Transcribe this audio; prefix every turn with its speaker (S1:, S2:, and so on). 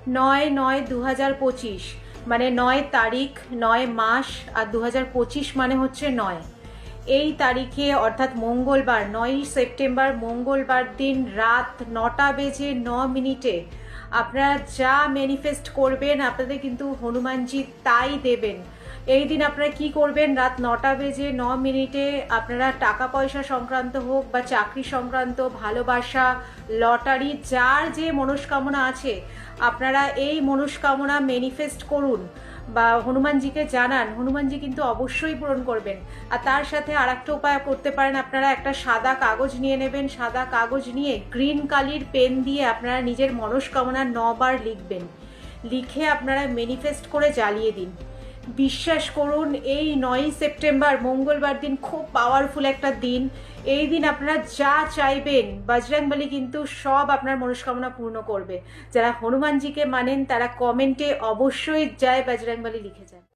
S1: 9/9/2025 মানে 9 তারিখ, 9 মাস, আর 2025 মানে হচ্ছে 9। এই তারিখে অর্থাৎ মঙ্গলবার 9ই সেপ্টেম্বর মঙ্গলবার দিন রাত 9:09 আপনারা যা ম্যানিফেস্ট করবেন আপনাদের কিন্তু হনুমানজি তাই দেবেন। এই দিন আপনারা কি করবেন, রাত 9:09 আপনারা টাকা পয়সা সংক্রান্ত হোক বা চাকরি সংক্রান্ত, ভালোবাসা, লটারি, যার যে মনস্কামনা আছে আপনারা এই মনস্কামনা ম্যানিফেস্ট করুন বা হনুমানজিকে জানান। হনুমানজি কিন্তু অবশ্যই পূরণ করবেন। আর তার সাথে আর একটা উপায় করতে পারেন, আপনারা একটা সাদা কাগজ নিয়ে নেবেন। সাদা কাগজ নিয়ে গ্রিন কালির পেন দিয়ে আপনারা নিজের মনস্কামনা 9 বার লিখবেন। লিখে আপনারা ম্যানিফেস্ট করে জ্বালিয়ে দিন। বিশ্বাস করুন এই 9ই সেপ্টেম্বর মঙ্গলবার দিন খুব পাওয়ারফুল একটা দিন। এই দিন আপনারা যা চাইবেন বজরংবলী কিন্তু সব আপনার মনস্কামনা পূর্ণ করবে। যারা হনুমানজিকে মানেন তারা কমেন্টে অবশ্যই জয় বজরংবলী লিখে যান।